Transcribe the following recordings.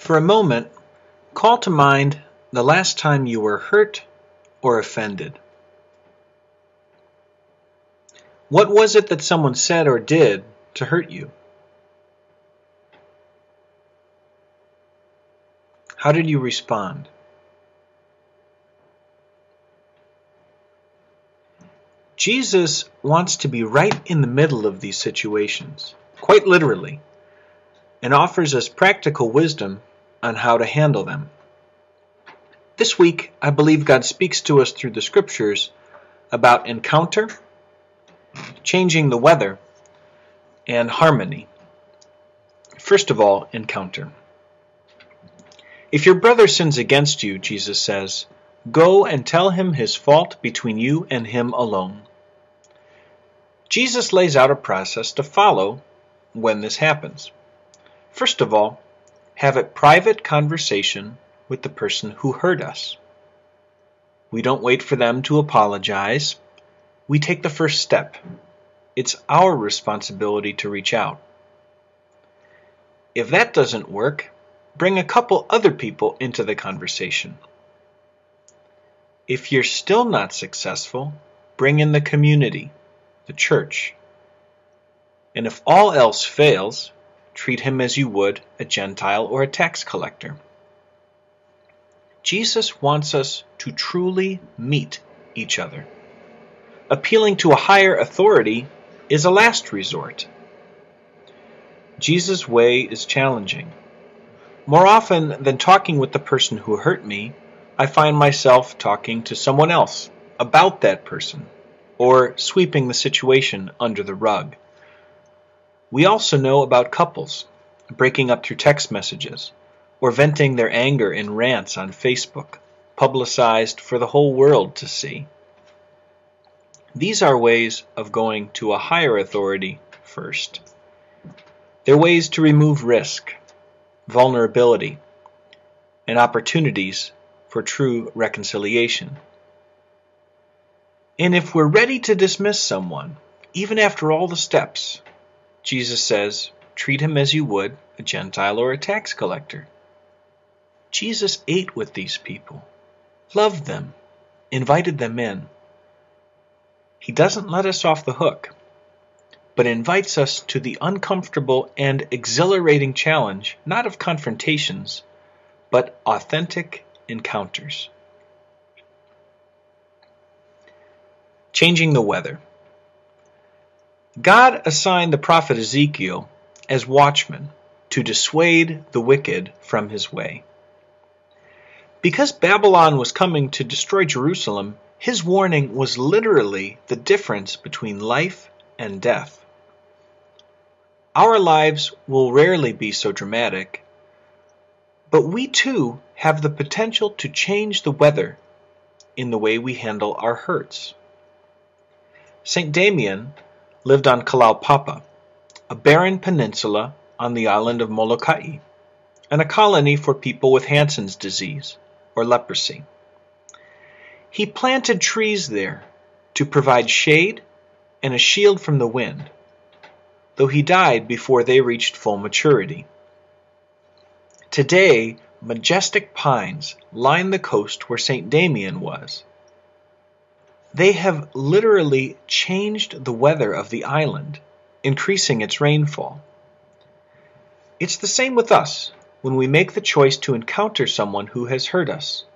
For a moment, call to mind the last time you were hurt or offended. What was it that someone said or did to hurt you? How did you respond? Jesus wants to be right in the middle of these situations, quite literally, and offers us practical wisdom on how to handle them. This week, I believe God speaks to us through the scriptures about encounter, changing the weather, and harmony. First of all, encounter. If your brother sins against you, Jesus says, go and tell him his fault between you and him alone. Jesus lays out a process to follow when this happens. First of all, have a private conversation with the person who hurt us. We don't wait for them to apologize. We take the first step. It's our responsibility to reach out. If that doesn't work, bring a couple other people into the conversation. If you're still not successful, bring in the community, the church. And if all else fails, treat him as you would a Gentile or a tax collector. Jesus wants us to truly meet each other. Appealing to a higher authority is a last resort. Jesus' way is challenging. More often than talking with the person who hurt me, I find myself talking to someone else about that person, or sweeping the situation under the rug. We also know about couples breaking up through text messages, or venting their anger in rants on Facebook, publicized for the whole world to see. These are ways of going to a higher authority first. They're ways to remove risk, vulnerability, and opportunities for true reconciliation. And if we're ready to dismiss someone, even after all the steps, Jesus says, treat him as you would a Gentile or a tax collector. Jesus ate with these people, loved them, invited them in. He doesn't let us off the hook, but invites us to the uncomfortable and exhilarating challenge, not of confrontations, but authentic encounters. Changing the weather. God assigned the prophet Ezekiel as watchman to dissuade the wicked from his way. Because Babylon was coming to destroy Jerusalem, his warning was literally the difference between life and death. Our lives will rarely be so dramatic, but we too have the potential to change the weather in the way we handle our hurts. St. Damien lived on Kalaupapa, a barren peninsula on the island of Molokai, and a colony for people with Hansen's disease, or leprosy. He planted trees there to provide shade and a shield from the wind, though he died before they reached full maturity. Today, majestic pines line the coast where St. Damien was. They have literally changed the weather of the island, increasing its rainfall. It's the same with us when we make the choice to encounter someone who has hurt us.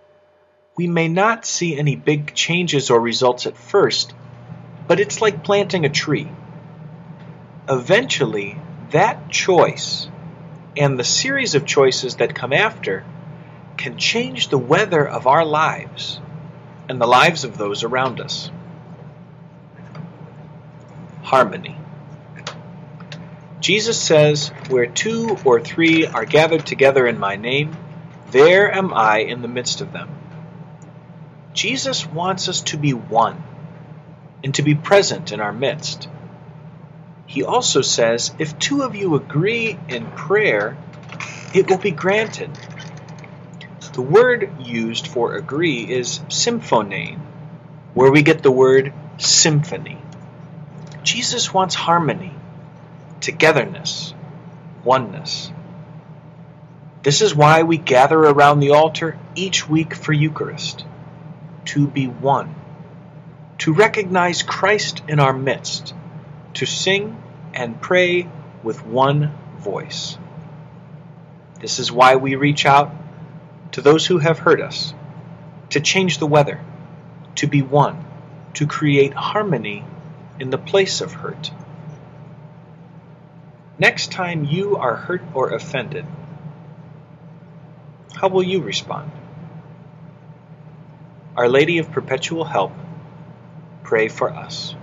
We may not see any big changes or results at first, but it's like planting a tree. Eventually, that choice and the series of choices that come after can change the weather of our lives and the lives of those around us. Harmony. Jesus says, where 2 or 3 are gathered together in my name, there am I in the midst of them. Jesus wants us to be one and to be present in our midst. He also says, if 2 of you agree in prayer, it will be granted. The word used for agree is symphonein, where we get the word symphony. Jesus wants harmony, togetherness, oneness. This is why we gather around the altar each week for Eucharist, to be one, to recognize Christ in our midst, to sing and pray with one voice. This is why we reach out to those who have hurt us, to change the weather, to be one, to create harmony in the place of hurt. Next time you are hurt or offended, how will you respond? Our Lady of Perpetual Help, pray for us.